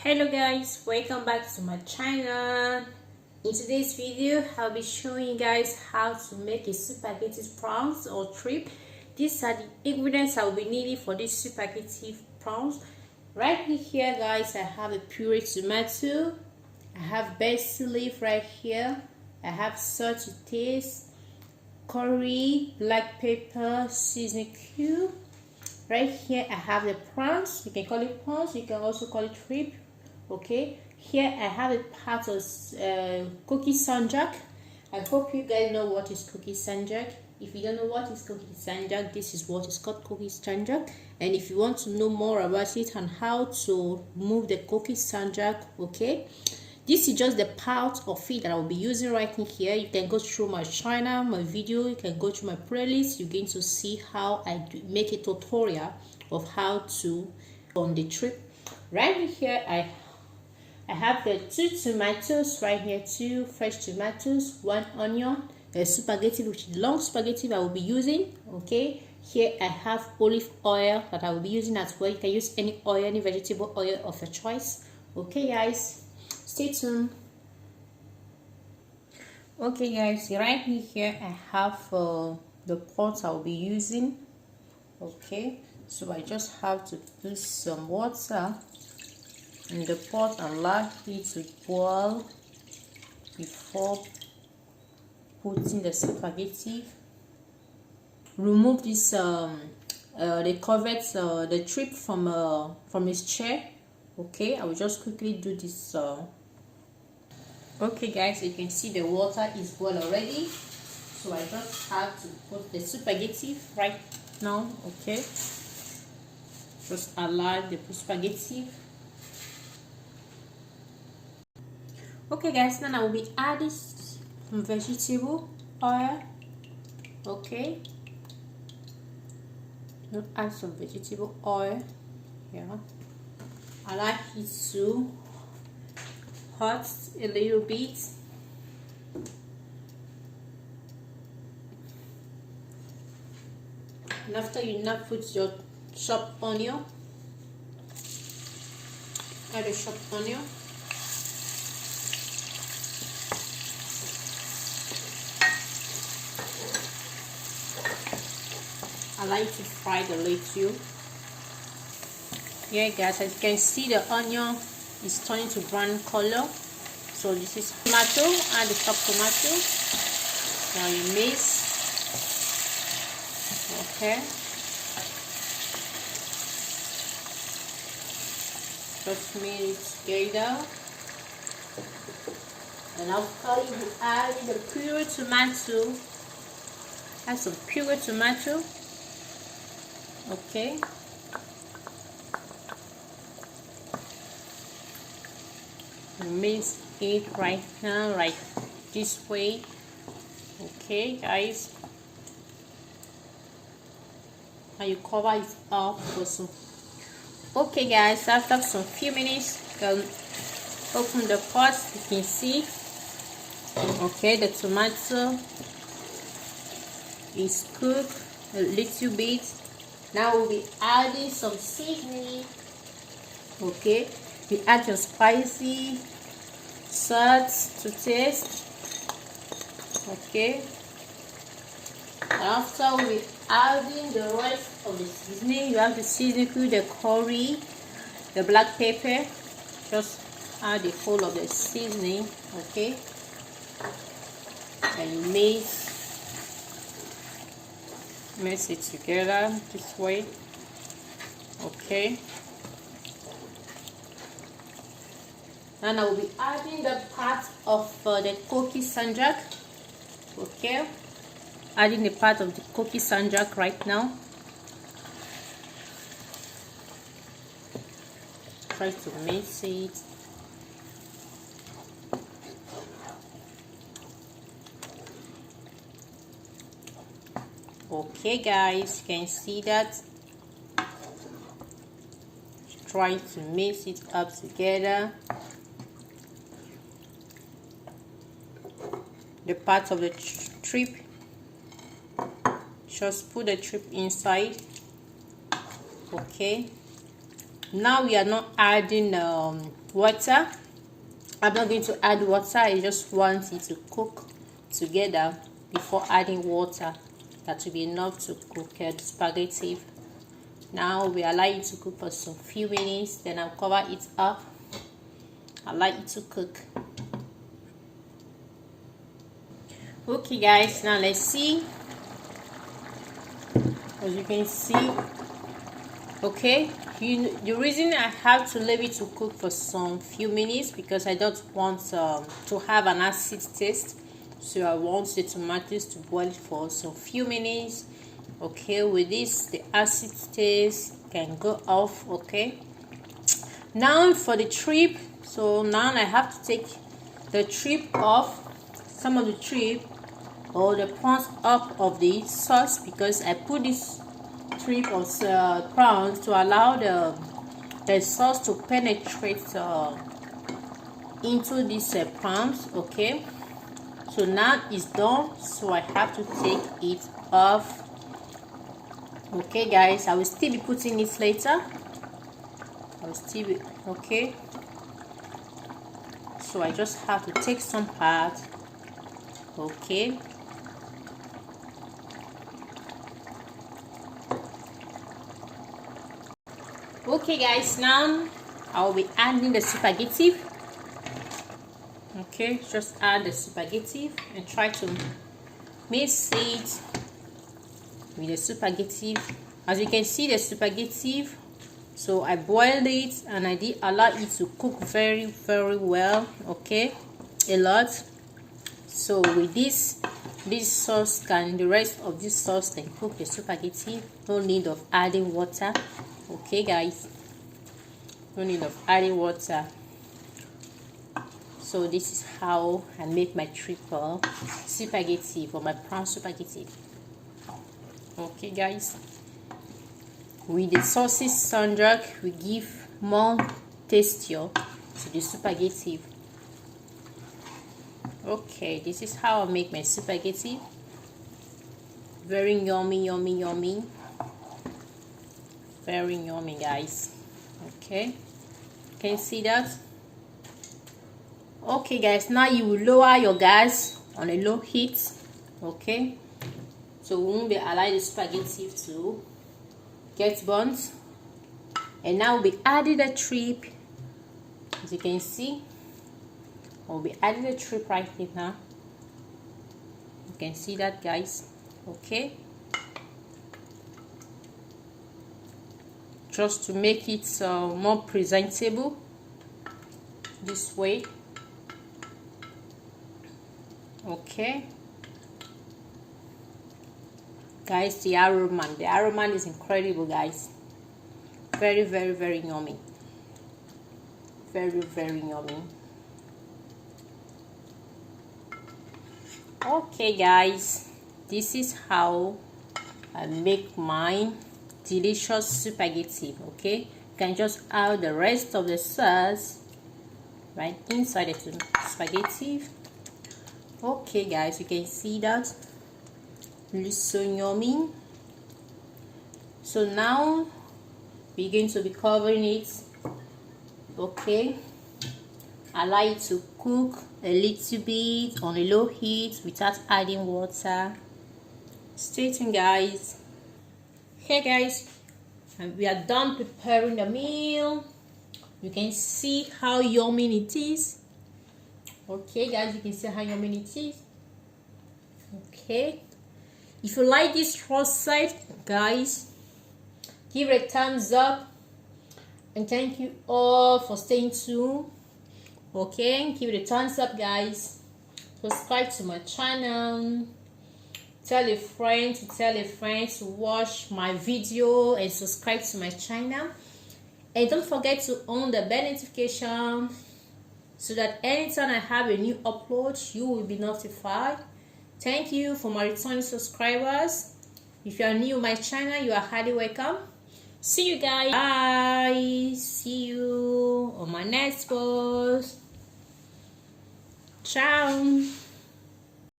Hello guys, welcome back to my channel. In today's video I'll be showing you guys how to make a spaghetti prawns or shrimp. These are the ingredients I'll be needing for this spaghetti prawns. Right here guys, I have a puree tomato, I have basil leaf right here, I have salt to taste, curry, black pepper, seasoning cube. Right here I have the prawns. You can call it prawns, you can also call it shrimp. Okay, here I have a part of cookie sanjak. I hope you guys know what is cookie sanjak. If you don't know what is cookie sanjak, this is what is called cookie sanjak. And if you want to know more about it and how to move the cookie sanjak, okay, this is just the part of it that I'll be using right in here. You can go through my channel, my video, you can go through my playlist. You're going to see how I make a tutorial of how to on the trip. Right here I have the 2 tomatoes right here, 2 fresh tomatoes, 1 onion, a spaghetti, which is long spaghetti I will be using. Okay, here I have olive oil that I will be using as well. You can use any oil, any vegetable oil of your choice. Okay guys, stay tuned. Okay guys, right here I have the pot I will be using. Okay, so I just have to put some water in the pot and allow it to boil before putting the spaghetti. Remove this the covered the trip from his chair. Okay, I will just quickly do this. Okay guys, you can see the water is boiled already, so I just have to put the spaghetti right now. Okay, just allow the spaghetti. Okay guys, now I will be adding some vegetable oil. Okay, I'll add some vegetable oil here. I like it to hot a little bit. And after you now put your chopped onion, add the chopped onion. I like to fry the little. Yeah guys, as you can see, the onion is turning to brown color. So this is tomato, add the chopped tomato. Now you mix. Okay, just mix it together. And after you add the pure tomato, add some pure tomato. Okay, mix it right now, like this way. Okay guys, and you cover it up for some. Okay guys, after some few minutes, you can open the pot. You can see, okay, the tomato is cooked a little bit. Now we'll be adding some seasoning. Okay, you add your spicy, salt to taste. Okay, and after we'll be adding the rest of the seasoning. You have the seasoning with the curry, the black pepper. Just add the whole of the seasoning. Okay, and you mix it together this way. Okay, and I will be adding the part of the cookie sanjak. Okay, adding the part of the cookie sanjak right now. Try to mix it. Okay guys, you can see that. Try to mix it up together. The part of the trip, just put the trip inside. Okay, Now we are not adding water. I'm not going to add water. I just want it to cook together before adding water. That will be enough to cook the spaghetti. Now we allow it to cook for some few minutes, then I'll cover it up. Allow it to cook. Okay guys, now let's see. As you can see, okay, the reason I have to leave it to cook for some few minutes because I don't want to have an acid taste, so I want the tomatoes to boil for some few minutes. Okay, with this the acid taste can go off. Okay, now for the trip, so now I have to take the trip off, some of the trip or the prawns up of the sauce, because I put this strip of prawns to allow the sauce to penetrate into these prawns. Okay, so now it's done, so I have to take it off. Okay guys, I will still be putting it later. I will still be okay, so I just have to take some part. Okay, okay guys, now I will be adding the spaghetti. Okay, just add the spaghetti and try to mix it with the spaghetti. As you can see, the spaghetti, so I boiled it and I did allow it to cook very well. Okay, a lot. So with this sauce the rest of this sauce can cook the spaghetti. No need of adding water. Okay guys, no need of adding water. So this is how I make my triple spaghetti for my prawn spaghetti. Okay guys, with the sauces St Jacqueline, we give more tastier to the spaghetti. Okay, this is how I make my spaghetti. Very yummy, very yummy guys. Okay, can you see that? Okay guys, now you will lower your gas on a low heat. Okay, so we won't be allowing the spaghetti to get burnt. And now we'll be adding the trip. As you can see, I'll be adding the trip right here now. You can see that guys. Okay, just to make it more presentable this way. Okay guys, the aroma is incredible guys. Very yummy, very yummy. Okay guys, this is how I make my delicious spaghetti. Okay, you can just add the rest of the sauce right inside the spaghetti. Okay guys, you can see that it looks so yummy. So now we're going to be covering it. Okay, allow it to cook a little bit on a low heat without adding water. Stay tuned guys. Hey guys, and we are done preparing the meal. You can see how yummy it is. Okay guys, you can see how yummy it is. Okay, if you like this recipe guys, give it a thumbs up, and thank you all for staying tuned. Okay, give it a thumbs up guys. Subscribe to my channel. Tell a friend to watch my video and subscribe to my channel. And don't forget to on the bell notification so that anytime I have a new upload, you will be notified. Thank you for my returning subscribers. If you are new to my channel, you are highly welcome. See you guys. Bye. See you on my next post. Ciao.